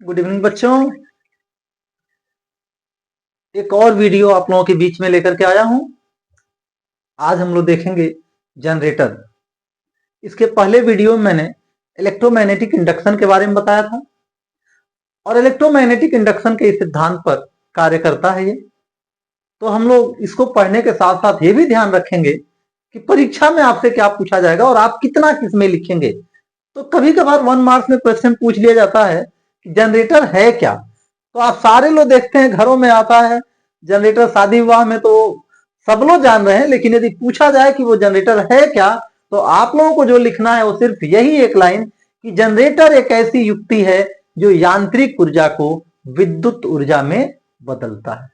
Good evening बच्चों। एक और वीडियो आप लोगों के बीच में लेकर के आया हूं। आज हम लोग देखेंगे जनरेटर। इसके पहले वीडियो में मैंने इलेक्ट्रोमैग्नेटिक इंडक्शन के बारे में बताया था और इलेक्ट्रोमैग्नेटिक इंडक्शन के इस सिद्धांत पर कार्य करता है ये। तो हम लोग इसको पढ़ने के साथ साथ ये भी ध्यान रखेंगे कि परीक्षा में आपसे क्या पूछा जाएगा और आप कितना किसमें लिखेंगे। तो कभी कभार 1 मार्क्स में क्वेश्चन पूछ लिया जाता है कि जनरेटर है क्या। तो आप सारे लोग देखते हैं घरों में आता है जनरेटर, शादी विवाह में तो सब लोग जान रहे हैं, लेकिन यदि पूछा जाए कि वो जनरेटर है क्या तो आप लोगों को जो लिखना है वो सिर्फ यही एक लाइन कि जनरेटर एक ऐसी युक्ति है जो यांत्रिक ऊर्जा को विद्युत ऊर्जा में बदलता है।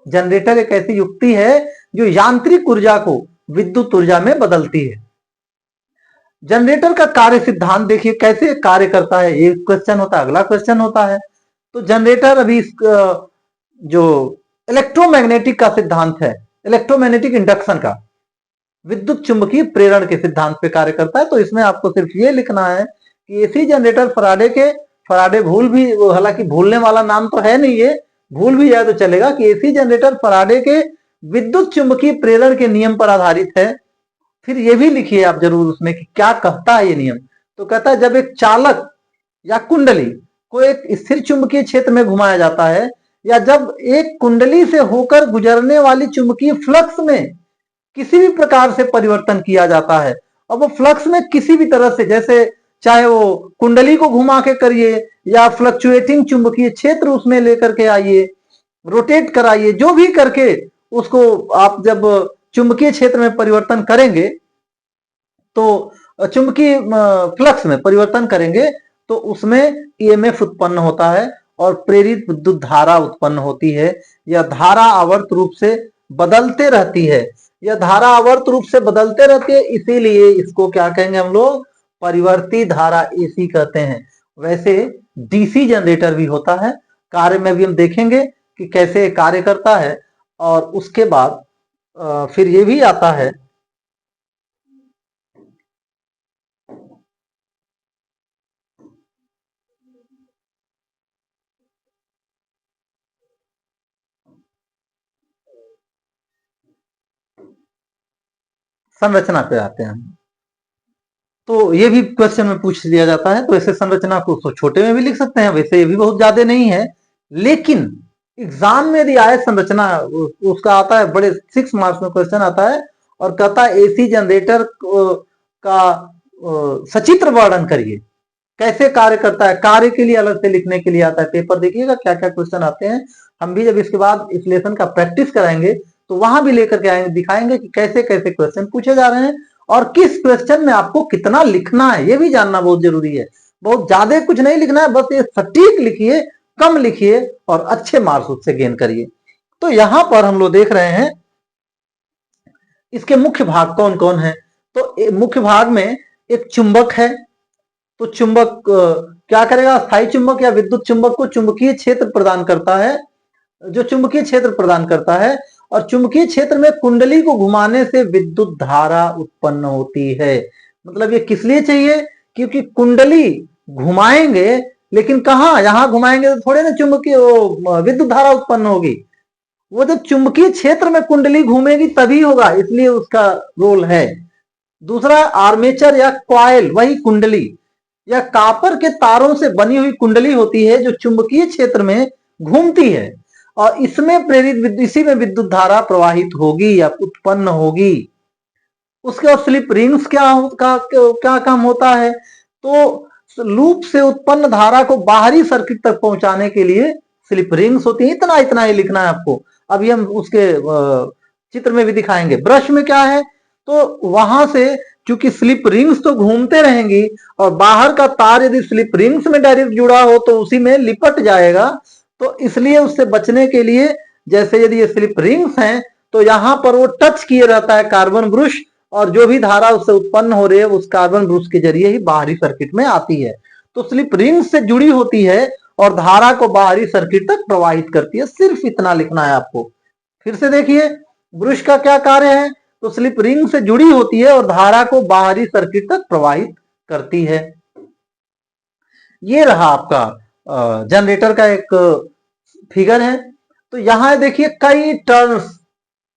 जनरेटर एक ऐसी युक्ति है जो यांत्रिक ऊर्जा को विद्युत ऊर्जा में बदलती है। जनरेटर का कार्य सिद्धांत देखिए कैसे कार्य करता है। एक क्वेश्चन होता है, अगला क्वेश्चन होता है। तो जनरेटर अभी जो इलेक्ट्रोमैग्नेटिक का सिद्धांत है, इलेक्ट्रोमैग्नेटिक इंडक्शन का, विद्युत चुंबकीय प्रेरण के सिद्धांत पे कार्य करता है। तो इसमें आपको सिर्फ ये लिखना है कि एसी जनरेटर फराडे भूल भी, हालांकि भूलने वाला नाम तो है नहीं, ये भूल भी जाए तो चलेगा कि एसी जनरेटर फराडे के विद्युत चुंबकीय प्रेरण के नियम पर आधारित है। फिर ये भी लिखिए आप जरूर उसमें कि क्या कहता है ये नियम। तो कहता है जब एक चालक या कुंडली को एक स्थिर चुंबकीय क्षेत्र में घुमाया जाता है या जब एक कुंडली से होकर गुजरने वाली चुंबकीय फ्लक्स में किसी भी प्रकार से परिवर्तन किया जाता है, और वो फ्लक्स में किसी भी तरह से, जैसे चाहे वो कुंडली को घुमा के करिए या फ्लक्चुएटिंग चुंबकीय क्षेत्र उसमें लेकर के आइए, रोटेट कराइए, जो भी करके उसको आप जब चुंबकीय क्षेत्र में परिवर्तन करेंगे तो चुंबकीय फ्लक्स में परिवर्तन करेंगे तो उसमें ईएमएफ उत्पन्न होता है और प्रेरित विद्युत धारा उत्पन्न होती है। यह धारा आवर्त रूप से बदलते रहती है, यह धारा आवर्त रूप से बदलते रहती है, इसीलिए इसको क्या कहेंगे हम लोग, परिवर्ती धारा एसी कहते हैं। वैसे डीसी जनरेटर भी होता है, कार्य में भी हम देखेंगे कि कैसे कार्य करता है। और उसके बाद फिर ये भी आता है संरचना पे आते हैं। तो ये भी क्वेश्चन में पूछ लिया जाता है। तो ऐसे संरचना को तो छोटे में भी लिख सकते हैं, वैसे ये भी बहुत ज्यादा नहीं है, लेकिन एग्जाम में यदि आए संरचना उसका आता है, बड़े 6 मार्क्स में क्वेश्चन आता है और कहता है एसी जनरेटर का सचित्र वर्णन करिए, कैसे कार्य करता है। कार्य के लिए अलग से लिखने के लिए आता है। पेपर देखिएगा क्या क्या क्वेश्चन आते हैं। हम भी जब इसके बाद इस लेसन का प्रैक्टिस कराएंगे तो वहां भी लेकर के आएंगे, दिखाएंगे कि कैसे कैसे क्वेश्चन पूछे जा रहे हैं और किस क्वेश्चन में आपको कितना लिखना है, ये भी जानना बहुत जरूरी है। बहुत ज्यादा कुछ नहीं लिखना है, बस ये सटीक लिखिए, कम लिखिए और अच्छे मार्क्स उससे गेन करिए। तो यहां पर हम लोग देख रहे हैं इसके मुख्य भाग कौन कौन है। तो मुख्य भाग में एक चुंबक है। तो चुंबक क्या करेगा, स्थायी चुंबक या विद्युत चुंबक को चुंबकीय क्षेत्र प्रदान करता है, जो चुंबकीय क्षेत्र प्रदान करता है, और चुंबकीय क्षेत्र में कुंडली को घुमाने से विद्युत धारा उत्पन्न होती है। मतलब ये किस लिए चाहिए, क्योंकि कुंडली घुमाएंगे, लेकिन कहां, यहां घुमाएंगे तो थोड़े ना चुंबकीय विद्युत धारा उत्पन्न होगी। वो जब चुंबकीय क्षेत्र में कुंडली घूमेगी तभी होगा, इसलिए उसका रोल है। दूसरा आर्मेचर या कॉइल, वही कुंडली या कापर के तारों से बनी हुई कुंडली होती है जो चुंबकीय क्षेत्र में घूमती है और इसमें प्रेरित, इसी में विद्युत धारा प्रवाहित होगी या उत्पन्न होगी। उसके बाद स्लिप रिंग्स क्या काम होता है, तो लूप से उत्पन्न धारा को बाहरी सर्किट तक पहुंचाने के लिए स्लिप रिंग्स होती है। इतना इतना ही लिखना है आपको। अभी हम उसके चित्र में भी दिखाएंगे। ब्रश में क्या है, तो वहां से क्योंकि स्लिप रिंग्स तो घूमते रहेंगी और बाहर का तार यदि स्लिप रिंग्स में डायरेक्ट जुड़ा हो तो उसी में लिपट जाएगा। तो इसलिए उससे बचने के लिए, जैसे यदि ये स्लिप रिंग्स हैं तो यहां पर वो टच किए रहता है कार्बन ब्रश, और जो भी धारा उससे उत्पन्न हो रही है उस कार्बन ब्रश के जरिए ही बाहरी सर्किट में आती है। तो स्लिप रिंग्स से जुड़ी होती है और धारा को बाहरी सर्किट तक प्रवाहित करती है। सिर्फ इतना लिखना है आपको। फिर से देखिए, ब्रश का क्या कार्य है, तो स्लिप रिंग से जुड़ी होती है और धारा को बाहरी सर्किट तक प्रवाहित करती है। ये रहा आपका जनरेटर का एक फिगर है। तो यहाँ देखिए कई टर्न्स,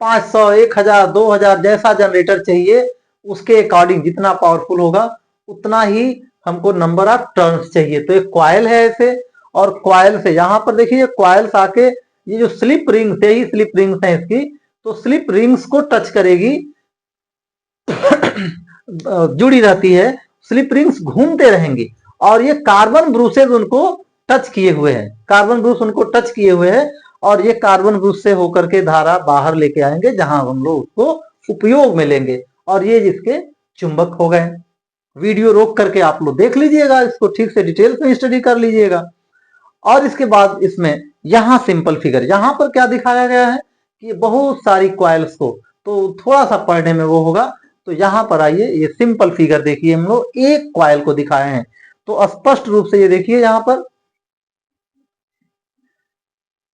500, 1000, 2000 जैसा जनरेटर चाहिए उसके अकॉर्डिंग जितना पावरफुल होगा उतना ही हमको नंबर ऑफ टर्न्स चाहिए। तो एक क्वाइल है ऐसे, और क्वाइल से यहाँ पर देखिए क्वाइल्स आके ये जो स्लिप रिंग्स, यही स्लिप रिंग्स है इसकी, तो स्लिप रिंग्स को टच करेगी जुड़ी रहती है, स्लिप रिंग्स घूमते रहेंगी और ये कार्बन ब्रूसेस उनको टच किए हुए हैं, कार्बन ब्रूस उनको टच किए हुए हैं और ये कार्बन ब्रूस से होकर के धारा बाहर लेके आएंगे जहां हम लोग उसको उपयोग में लेंगे और ये जिसके चुंबक हो गए। वीडियो रोक करके आप लोग देख लीजिएगा, इसको ठीक से डिटेल्स में स्टडी कर लीजिएगा। और इसके बाद इसमें यहां सिंपल फिगर, यहां पर क्या दिखाया गया है कि बहुत सारी क्वाइल्स को, तो थोड़ा सा पढ़ने में वो होगा, तो यहां पर आइए ये सिंपल फिगर देखिए, हम लोग एक क्वाइल को दिखाए हैं तो स्पष्ट रूप से ये देखिए यहां पर,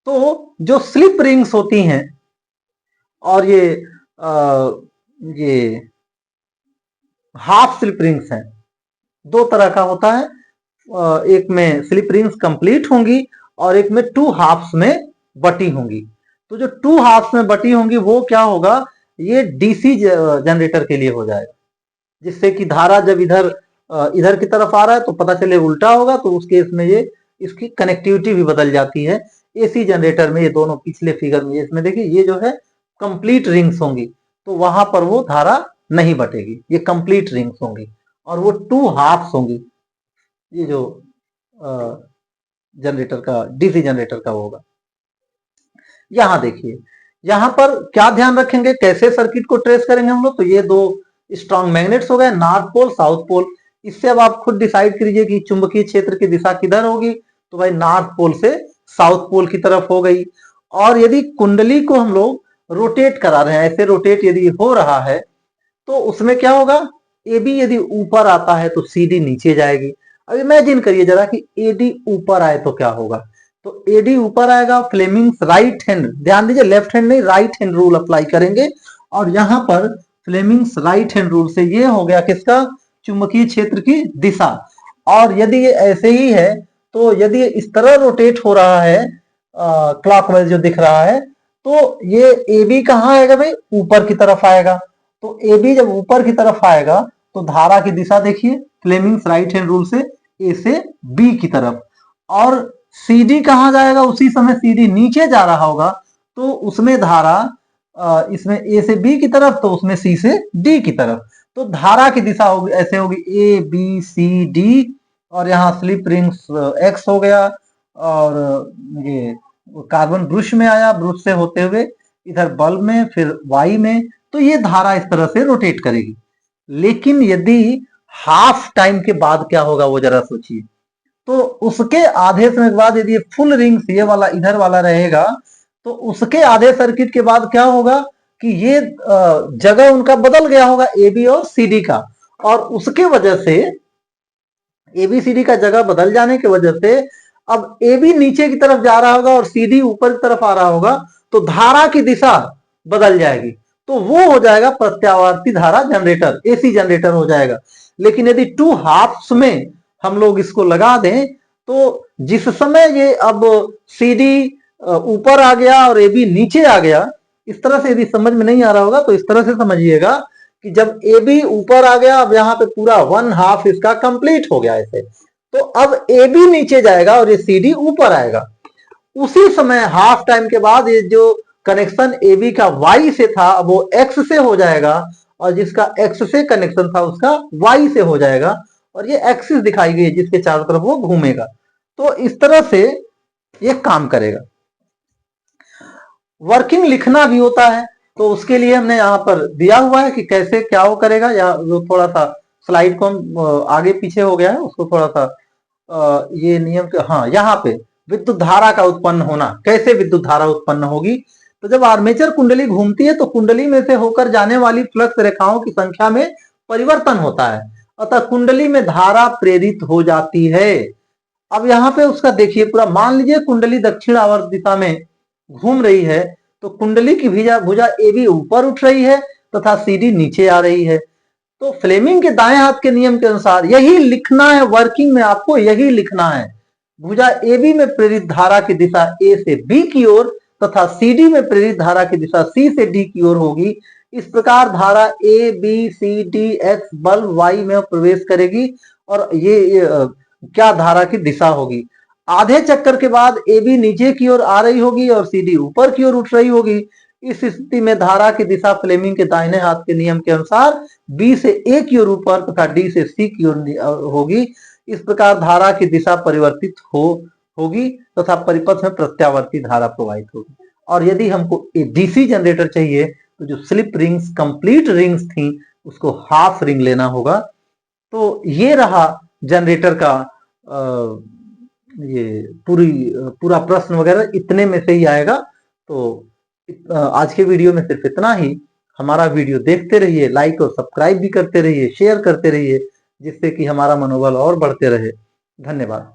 तो जो स्लिप रिंग्स होती हैं और ये हाफ स्लिप रिंग्स हैं, दो तरह का होता है, एक में स्लिप रिंग्स कंप्लीट होंगी और एक में टू हाफ्स में बटी होंगी। तो जो टू हाफ्स में बटी होंगी वो क्या होगा, ये डीसी जनरेटर के लिए हो जाएगा, जिससे कि धारा जब इधर की तरफ आ रहा है तो पता चले उल्टा होगा, तो उस केस में ये इसकी कनेक्टिविटी भी बदल जाती है। एसी जनरेटर में ये दोनों पिछले फिगर में इसमें देखिए ये जो है कंप्लीट रिंग्स होंगी, तो वहां पर वो धारा नहीं बटेगी, ये कंप्लीट रिंग्स होंगी और वो टू हाफ्स होंगी, ये जो जनरेटर का, डीसी जनरेटर का होगा। यहां देखिए यहां पर क्या ध्यान रखेंगे, कैसे सर्किट को ट्रेस करेंगे हम लोग, तो ये दो स्ट्रॉन्ग मैग्नेट्स हो गए, नॉर्थ पोल साउथ पोल। इससे अब आप खुद डिसाइड कीजिए कि चुंबकीय क्षेत्र की दिशा किधर होगी, तो भाई नॉर्थ पोल से साउथ पोल की तरफ हो गई। और यदि कुंडली को हम लोग रोटेट करा रहे हैं, ऐसे रोटेट यदि हो रहा है तो उसमें क्या होगा, ए बी यदि ऊपर आता है तो सी डी नीचे जाएगी। अब इमेजिन करिए जरा कि ए डी ऊपर आए तो क्या होगा, तो ए डी ऊपर आएगा, फ्लेमिंग्स राइट हैंड, ध्यान दीजिए लेफ्ट हैंड नहीं राइट हैंड रूल अप्लाई करेंगे और यहां पर फ्लेमिंग्स राइट हैंड रूल से ये हो गया किसका, चुंबकीय क्षेत्र की दिशा। और यदि ये ऐसे ही है तो यदि इस तरह रोटेट हो रहा है क्लॉकवाइज जो दिख रहा है, तो ये ए बी कहां आएगा भाई, ऊपर की तरफ आएगा। तो ए बी जब ऊपर की तरफ आएगा तो धारा की दिशा देखिए फ्लेमिंग्स राइट हैंड रूल से ए से बी की तरफ, और सी डी कहां जाएगा, उसी समय सी डी नीचे जा रहा होगा तो उसमें धारा इसमें ए से बी की तरफ, तो उसमें सी से डी की तरफ। तो धारा की दिशा होगी ऐसे होगी ए बी सी डी, और यहाँ स्लिप रिंग्स एक्स हो गया और ये कार्बन ब्रुश में आया, ब्रुश से होते हुए इधर बल्ब में, फिर वाई में, तो ये धारा इस तरह से रोटेट करेगी। लेकिन यदि हाफ टाइम के बाद क्या होगा वो जरा सोचिए, तो उसके आधे समय के बाद यदि फुल रिंग्स ये वाला इधर वाला रहेगा तो उसके आधे सर्किट के बाद क्या होगा कि ये जगह उनका बदल गया होगा ए बी और सी डी का, और उसके वजह से एबीसीडी का जगह बदल जाने की वजह से अब ए बी नीचे की तरफ जा रहा होगा और सी डी ऊपर की तरफ आ रहा होगा, तो धारा की दिशा बदल जाएगी, तो वो हो जाएगा प्रत्यावर्ती धारा जनरेटर, एसी जनरेटर हो जाएगा। लेकिन यदि टू हाफ्स में हम लोग इसको लगा दें तो जिस समय ये अब सी डी ऊपर आ गया और ए बी नीचे आ गया, इस तरह से यदि समझ में नहीं आ रहा होगा तो इस तरह से समझिएगा कि जब ए बी ऊपर आ गया, अब यहाँ पे पूरा वन हाफ इसका कंप्लीट हो गया ऐसे, तो अब ए बी नीचे जाएगा और ये सी डी ऊपर आएगा। उसी समय हाफ टाइम के बाद ये जो कनेक्शन ए बी का वाई से था अब वो एक्स से हो जाएगा, और जिसका एक्स से कनेक्शन था उसका वाई से हो जाएगा, और ये एक्सिस दिखाई गई है जिसके चारों तरफ वो घूमेगा। तो इस तरह से ये काम करेगा। वर्किंग लिखना भी होता है, तो उसके लिए हमने यहाँ पर दिया हुआ है कि कैसे क्या वो करेगा, या जो थोड़ा सा स्लाइड को हम आगे पीछे हो गया है उसको थोड़ा सा ये नियम, हाँ यहाँ पे विद्युत धारा का उत्पन्न होना, कैसे विद्युत धारा उत्पन्न होगी, तो जब आर्मेचर कुंडली घूमती है तो कुंडली में से होकर जाने वाली फ्लक्स रेखाओं की संख्या में परिवर्तन होता है, अतः कुंडली में धारा प्रेरित हो जाती है। अब यहाँ पे उसका देखिए पूरा, मान लीजिए कुंडली दक्षिण आवर्त दिशा में घूम रही है, तो कुंडली की भुजा ए बी ऊपर उठ रही है तथा सी डी नीचे आ रही है। तो फ्लेमिंग के दाएं हाथ के नियम के अनुसार यही लिखना है, वर्किंग में आपको यही लिखना है, भुजा AB में प्रेरित धारा की दिशा A से B की ओर तथा CD में प्रेरित धारा की दिशा C से D की ओर होगी। इस प्रकार धारा A, B, C, D, X bulb Y में प्रवेश करेगी और ये क्या धारा की दिशा होगी। आधे चक्कर के बाद AB नीचे की ओर आ रही होगी और CD ऊपर की ओर उठ रही होगी। इस स्थिति में धारा की दिशा फ्लेमिंग के दाहिने हाथ के नियम के अनुसार B से A की ओर ऊपर तथा D से C की ओर होगी। इस प्रकार धारा की दिशा परिवर्तित होगी तथा परिपथ में प्रत्यावर्ती धारा प्रवाहित होगी। और यदि हमको डीसी जनरेटर चाहिए तो जो स्लिप रिंग्स कंप्लीट रिंग्स थी उसको हाफ रिंग लेना होगा। तो ये रहा जनरेटर का ये पूरा प्रश्न वगैरह इतने में से ही आएगा। तो आज के वीडियो में सिर्फ इतना ही। हमारा वीडियो देखते रहिए, लाइक और सब्सक्राइब भी करते रहिए, शेयर करते रहिए, जिससे कि हमारा मनोबल और बढ़ते रहे। धन्यवाद।